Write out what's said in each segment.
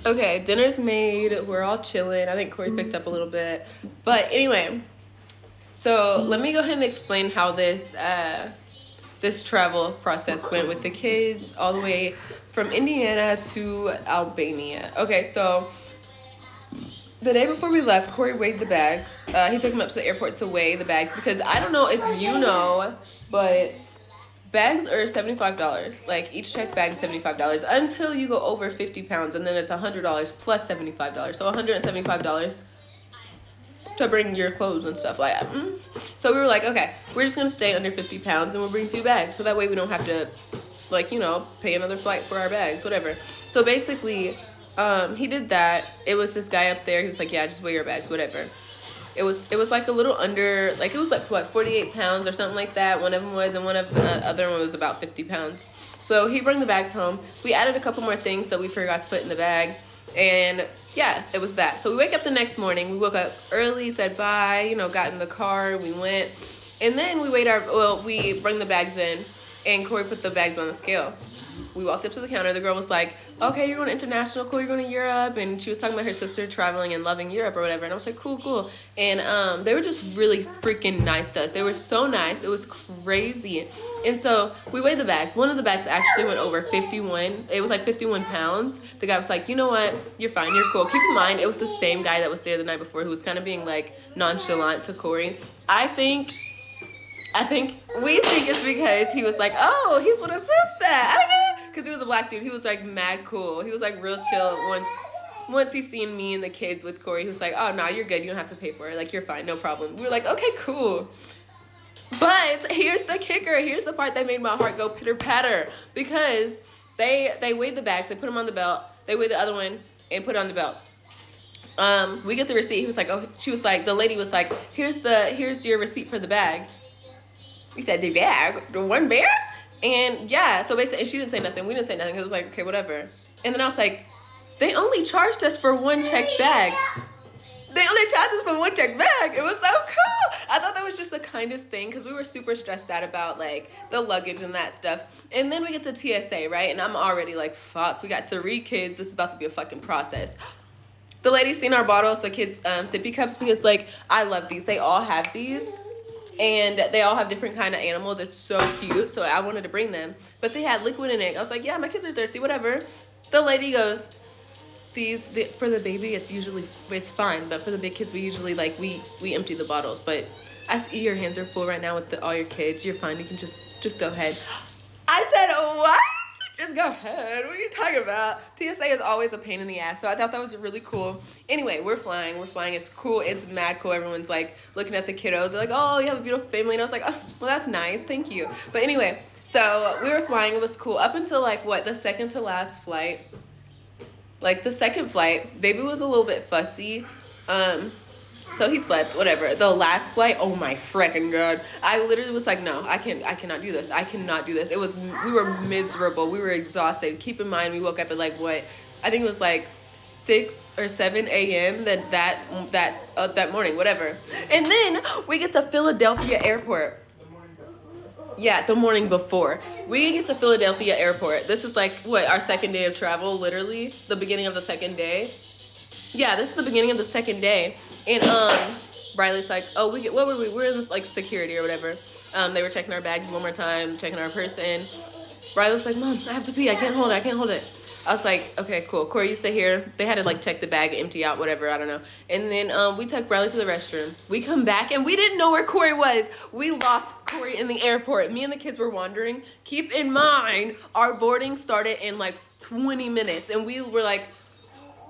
Okay, dinner's made. We're all chilling. I think Corey picked up a little bit. But anyway, so let me go ahead and explain how this travel process went with the kids all the way from Indiana to Albania. Okay, so the day before we left, Corey weighed the bags. He took him up to the airport to weigh the bags because I don't know if you know, but bags are $75. Like each checked bag is $75 until you go over 50 pounds, and then it's $100 plus $75. So $175 to bring your clothes and stuff like that. So we were like, okay, we're just gonna stay under 50 pounds and we'll bring 2 bags. So that way we don't have to, like, pay another flight for our bags, whatever. So basically, he did that. It was this guy up there. He was like, yeah, just weigh your bags, whatever. It was like a little under, like it was like what, 48 pounds or something like that. One of them was, and one of the other one was about 50 pounds. So he brought the bags home. We added a couple more things that we forgot to put in the bag. And yeah, it was that. So we wake up the next morning. We woke up early, said bye, got in the car, we went. And then we bring the bags in, and Corey put the bags on the scale. We walked up to the counter. The girl was like, okay, you're going international, cool, you're going to Europe. And she was talking about her sister traveling and loving Europe or whatever. And I was like, cool. And they were just really freaking nice to us. They were so nice. It was crazy. And so we weighed the bags. One of the bags actually went over 51. It was like 51 pounds. The guy was like, you know what? You're fine. You're cool. Keep in mind, it was the same guy that was there the night before who was kind of being like nonchalant to Corey. We think it's because he was like, oh, he's with a sister. Because he was a black dude. He was like mad cool. He was like real chill. Once he seen me and the kids with Corey, he was like, oh, no, you're good. You don't have to pay for it. Like, you're fine. No problem. We were like, okay, cool. But here's the kicker. Here's the part that made my heart go pitter patter. Because they weighed the bags. They put them on the belt. They weighed the other one and put it on the belt. We get the receipt. He was like, oh, the lady was like, here's your receipt for the bag. We said, the bag? The one bag? And yeah, so basically, and she didn't say nothing. We didn't say nothing. It was like, okay, whatever. And then I was like, they only charged us for one checked bag. They only charged us for one checked bag. It was so cool. I thought that was just the kindest thing because we were super stressed out about like the luggage and that stuff. And then we get to TSA, right? And I'm already like, fuck, we got 3 kids. This is about to be a fucking process. The lady's seen our bottles, the kids' sippy cups, because like, I love these. They all have these. And they all have different kind of animals. It's so cute. So I wanted to bring them. But they had liquid in it. I was like, yeah, my kids are thirsty, whatever. The lady goes, for the baby, it's fine. But for the big kids, we usually, like, we empty the bottles. But I see your hands are full right now with all your kids. You're fine. You can just go ahead. I said, what? Just go ahead. What are you talking about? TSA is always a pain in the ass. So I thought that was really cool. Anyway, we're flying. It's cool. It's mad cool. Everyone's like looking at the kiddos. They're like, oh, you have a beautiful family. And I was like, oh, well, that's nice. Thank you. But anyway, so we were flying. It was cool. Up until like the second to last flight. Like the second flight, baby was a little bit fussy. So he slept, whatever. The last flight, oh my freaking god. I literally was like, no, I cannot do this. I cannot do this. We were miserable. We were exhausted. Keep in mind, we woke up at like I think it was like 6 or 7 a.m. that morning, whatever. And then we get to Philadelphia Airport. Yeah, the morning before. We get to Philadelphia Airport. This is like, our second day of travel, literally. The beginning of the second day. Yeah, this is the beginning of the second day. And Riley's like, oh, what were we? We're in like security or whatever. They were checking our bags one more time, checking our person. Riley was like, Mom, I have to pee. I can't hold it. I was like, okay, cool. Corey, you stay here. They had to like check the bag, empty out, whatever. I don't know. And then we took Riley to the restroom. We come back and we didn't know where Corey was. We lost Corey in the airport. Me and the kids were wandering. Keep in mind, our boarding started in like 20 minutes. And we were like,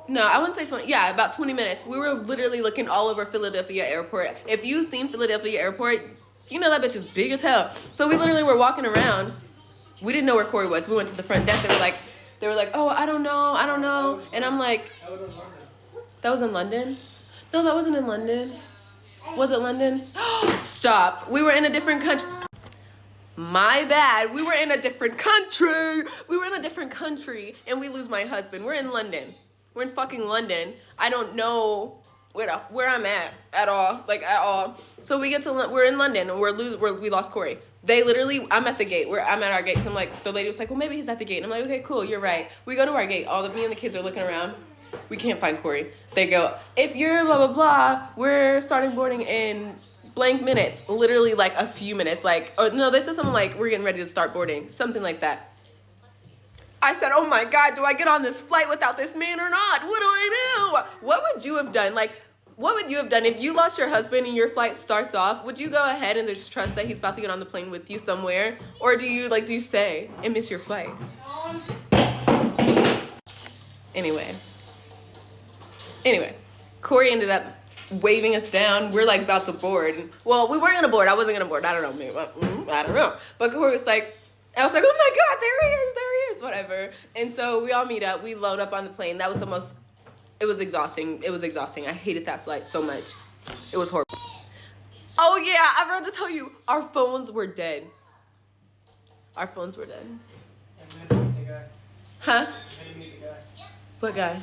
no, I wouldn't say 20. Yeah, about 20 minutes. We were literally looking all over Philadelphia Airport. If you've seen Philadelphia Airport, you know that bitch is big as hell. So we literally were walking around. We didn't know where Corey was. We went to the front desk. They were like, oh, I don't know. And I'm like, that was in London? No, that wasn't in London. Was it London? Stop. We were in a different country. My bad. We were in a different country. And we lose my husband. We're in London. We're in fucking London. I don't know where I'm at all. So we're in London and we lost Corey. I'm at the gate. I'm at our gate. So I'm like, the lady was like, well, maybe he's at the gate. And I'm like, okay, cool, you're right. We go to our gate. Me and the kids are looking around. We can't find Corey. They go, if you're blah, blah, blah, we're starting boarding in blank minutes. Literally like a few minutes. Like, oh no, they said something like, we're getting ready to start boarding. Something like that. I said, oh my God, do I get on this flight without this man or not? What do I do? What would you have done? Like, what would you have done if you lost your husband and your flight starts off? Would you go ahead and just trust that he's about to get on the plane with you somewhere? Or do you stay and miss your flight? Anyway, Corey ended up waving us down. We're like about to board. Well, we weren't gonna board. I wasn't gonna board. I don't know. Maybe, I don't know. But Corey was like, I was like, oh my God, there he is, whatever. And so we all meet up. We load up on the plane. That was it was exhausting. I hated that flight so much. It was horrible. Oh yeah, I forgot to tell you, our phones were dead. Huh? What guy?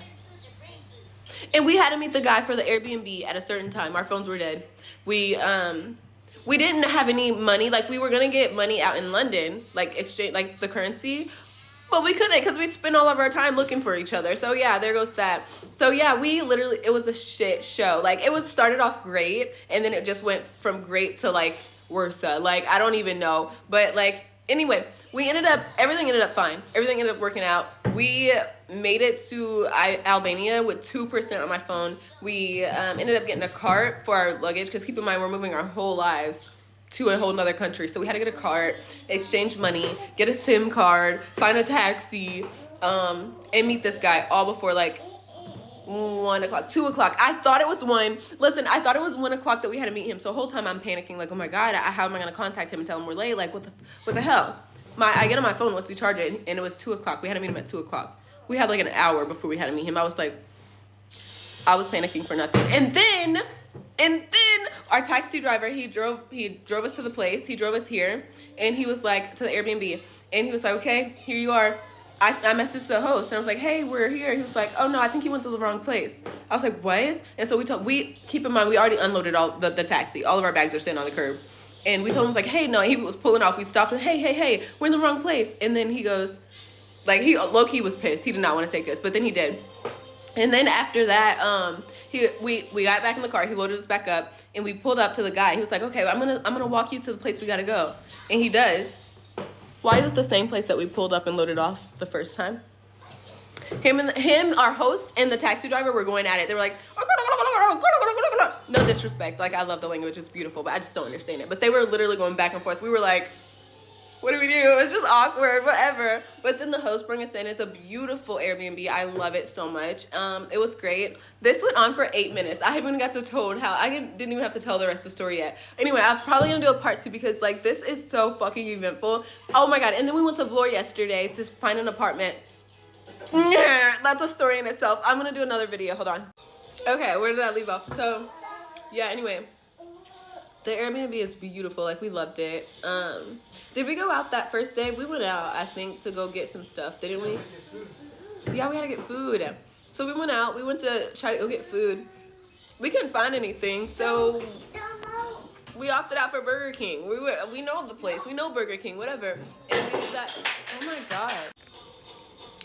And we had to meet the guy for the Airbnb at a certain time. Our phones were dead. We didn't have any money. Like, we were gonna get money out in London, like exchange, like the currency, but we couldn't because we spent all of our time looking for each other. So yeah, there goes that. So yeah, it was a shit show. Like, started off great, and then it just went from great to like worse. Like, I don't even know. But like, anyway, everything ended up fine. Everything ended up working out. We made it to Albania with 2% on my phone. We ended up getting a cart for our luggage, because keep in mind, we're moving our whole lives to a whole nother country. So we had to get a cart, exchange money, get a SIM card, find a taxi, and meet this guy all before like 1 o'clock, 2 o'clock. I thought it was 1. Listen, I thought it was 1 o'clock that we had to meet him. So the whole time I'm panicking, like, oh my God, how am I going to contact him and tell him we're late? Like, what the hell? I get on my phone once we charge it, and it was 2 o'clock. We had to meet him at 2 o'clock. We had like an hour before we had to meet him. I was panicking for nothing. And then our taxi driver, he drove us to the place. He drove us here, and he was like, to the Airbnb, and he was like, okay, here you are. I messaged the host, and I was like, hey, we're here. He was like, oh no, I think he went to the wrong place. I was like, what? And so keep in mind, we already unloaded all the taxi. All of our bags are sitting on the curb. And we told him, I was like, hey, no, he was pulling off. We stopped him, hey, we're in the wrong place. And then he goes, like, he low-key was pissed. He did not want to take us, but then he did. And then after that, we got back in the car. He loaded us back up, and we pulled up to the guy. He was like, okay, I'm gonna walk you to the place we gotta go. And he does. Why is it the same place that we pulled up and loaded off the first time? Him, our host, and the taxi driver were going at it. They were like, no disrespect. Like, I love the language. It's beautiful, but I just don't understand it. But they were literally going back and forth. We were like, what do we do? It's just awkward, whatever. But then the host brought us in. It's a beautiful Airbnb. I love it so much. It was great. This went on for 8 minutes. I haven't even got to told how. I didn't even have to tell the rest of the story yet. Anyway, I'm probably gonna do a part 2 because like this is so fucking eventful. Oh my God. And then we went to Vlore yesterday to find an apartment. That's a story in itself. I'm gonna do another video. Hold on. Okay, where did I leave off? So yeah, anyway. The Airbnb is beautiful. Like, we loved it. Did we go out that first day? We went out, I think, to go get some stuff, didn't we? Yeah, we had to get food. So we went out. We went to try to go get food. We couldn't find anything, so we opted out for Burger King. We know the place. We know Burger King, whatever. And we did that. Oh my God.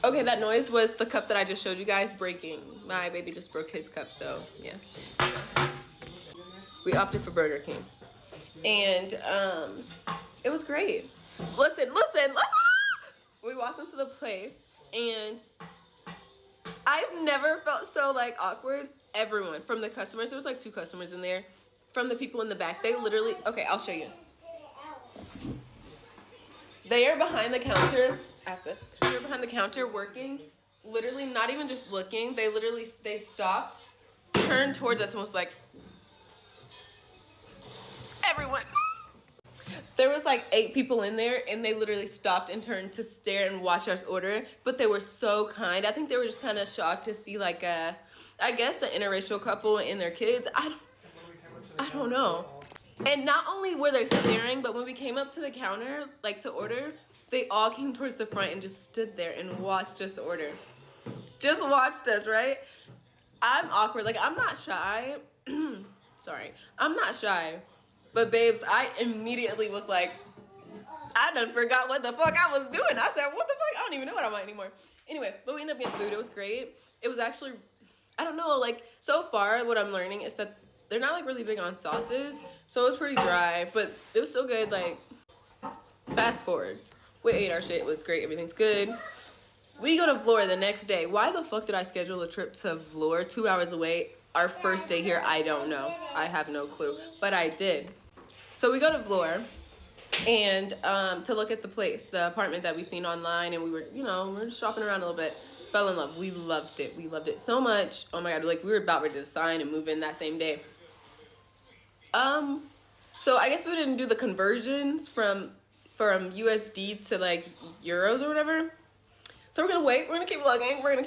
Okay, that noise was the cup that I just showed you guys breaking. My baby just broke his cup, so yeah. We opted for Burger King. And it was great. Listen. We walked into the place, and I've never felt so like awkward. Everyone, from the customers, there was like 2 customers in there, from the people in the back, they literally, okay, I'll show you. They are behind the counter. They're behind the counter working, literally not even just looking. They stopped, turned towards us, and was like, everyone. There was like 8 people in there, and they literally stopped and turned to stare and watch us order. But they were so kind. I think they were just kind of shocked to see like I guess an interracial couple and their kids. I don't know. And not only were they staring, but when we came up to the counter, like to order, they all came towards the front and just stood there and watched us order. Just watched us, right? I'm awkward. Like, I'm not shy. Sorry. I'm not shy. But babes, I immediately was like, I done forgot what the fuck I was doing. I said, what the fuck? I don't even know what I'm at anymore. Anyway, but we ended up getting food. It was great. It was actually I don't know, like, so far what I'm learning is that they're not like really big on sauces, so it was pretty dry, but it was so good. Like, fast forward, we ate our shit, it was great, everything's good. We go to Vlora the next day. Why the fuck did I schedule a trip to Vlora 2 hours away? Our first day here, I don't know. I have no clue, but I did. So we go to Vlora and to look at the place, the apartment that we seen online, and we were, we were just shopping around a little bit. Fell in love. We loved it. We loved it so much. Oh my god, like we were about ready to sign and move in that same day. So I guess we didn't do the conversions from USD to like euros or whatever. So we're gonna wait. We're gonna keep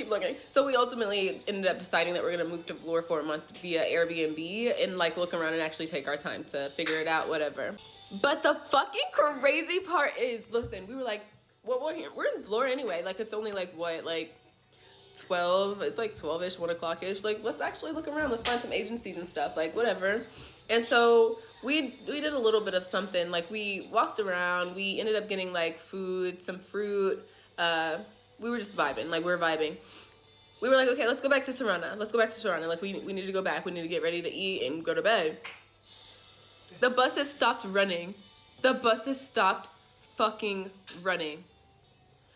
looking. So we ultimately ended up deciding that we're gonna move to Vlora for a month via Airbnb and like look around and actually take our time to figure it out, whatever. But the fucking crazy part is, listen, we were like, well, we're in Vlora anyway. Like it's only like what, like 12, it's like 12ish, 1 o'clock-ish. Like, let's actually look around, let's find some agencies and stuff, like whatever. And so we did a little bit of something. Like we walked around, we ended up getting like food, some fruit. We were just vibing, like we were vibing. We were like, okay, let's go back to Tirana. Like we need to go back. We need to get ready to eat and go to bed. The buses stopped running. The buses stopped fucking running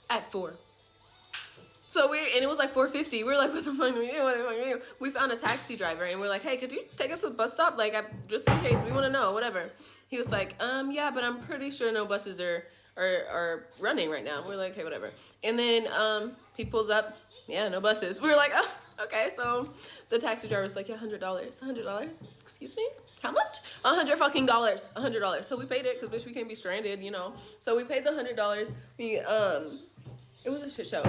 at 4. So and it was like 4:50. We were like, what the fuck do we do? What the fuck do we do? We found a taxi driver and we're like, hey, could you take us to the bus stop? Like, just in case, we want to know, whatever. He was like, yeah, but I'm pretty sure no buses are running right now. We're like, hey, whatever. And then he pulls up, yeah, no buses. We were like, oh, okay. So the taxi driver was like, yeah, $100. Excuse me? How much? $100 fucking dollars. $100. So we paid it because bitch, we can't be stranded, So we paid the $100. It was a shit show.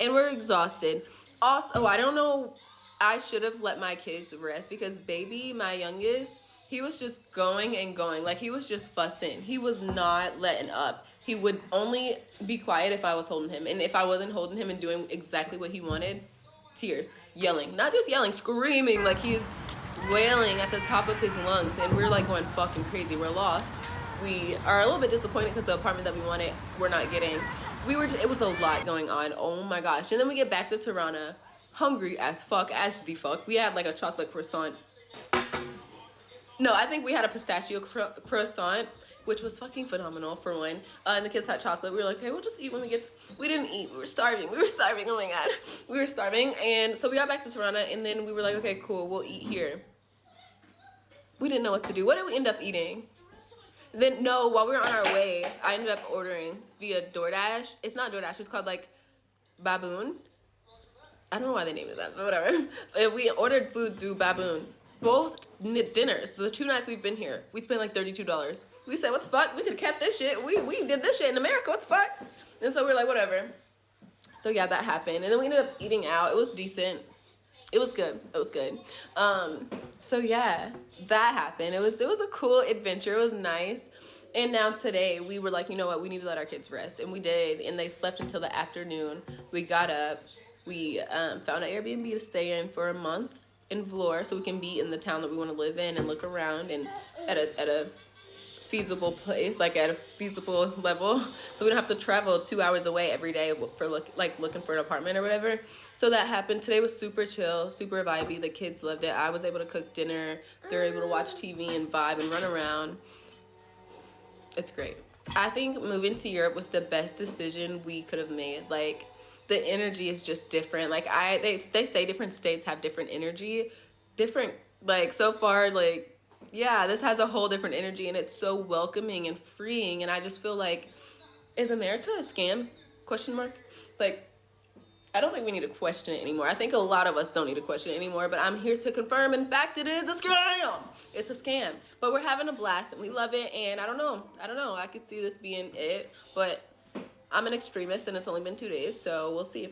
And we're exhausted. Also, I don't know. I should have let my kids rest because baby, my youngest, he was just going and going. Like he was just fussing. He was not letting up. He would only be quiet if I was holding him. And if I wasn't holding him and doing exactly what he wanted, tears, yelling, not just yelling, screaming, like he's wailing at the top of his lungs. And we're like going fucking crazy. We're lost. We are a little bit disappointed because the apartment that we wanted, we're not getting. It was a lot going on. Oh my gosh. And then we get back to Tirana, hungry as the fuck. We had like a chocolate croissant. No, I think we had a pistachio croissant, which was fucking phenomenal for one. And the kids had chocolate. We were like, okay, we'll just eat when we get. We didn't eat. We were starving. Oh my god, we were starving. And so we got back to Tirana, and then we were like, okay, cool, we'll eat here. We didn't know what to do. What did we end up eating? Then no, while we were on our way, I ended up ordering via DoorDash. It's not DoorDash. It's called like Baboon. I don't know why they named it that, but whatever. We ordered food through Baboon. Both dinners, the 2 nights we've been here, we spent like $32. We said, what the fuck? We could have kept this shit. We did this shit in America. What the fuck? And so we were like, whatever. So yeah, that happened. And then we ended up eating out. It was decent. It was good. So yeah, that happened. It was a cool adventure. It was nice. And now today we were like, you know what? We need to let our kids rest. And we did. And they slept until the afternoon. We got up. We found an Airbnb to stay in for a month in Vlora so we can be in the town that we want to live in and look around and at a feasible place, like at a feasible level, so we don't have to travel 2 hours away every day for looking for an apartment or whatever. So that happened. Today was super chill, super vibey. The kids loved it. I was able to cook dinner. They're able to watch TV and vibe and run around. It's great. I think moving to Europe was the best decision we could have made. Like, the energy is just different. Like, they say different states have different energy, like, so far, like, yeah, this has a whole different energy and it's so welcoming and freeing. And I just feel like, is America a scam? ? Like, I don't think we need to question it anymore. I think a lot of us don't need to question it anymore, but I'm here to confirm, in fact, it is a scam. It's a scam. But we're having a blast and we love it. And I don't know. I could see this being it, but I'm an extremist and it's only been 2 days, so we'll see.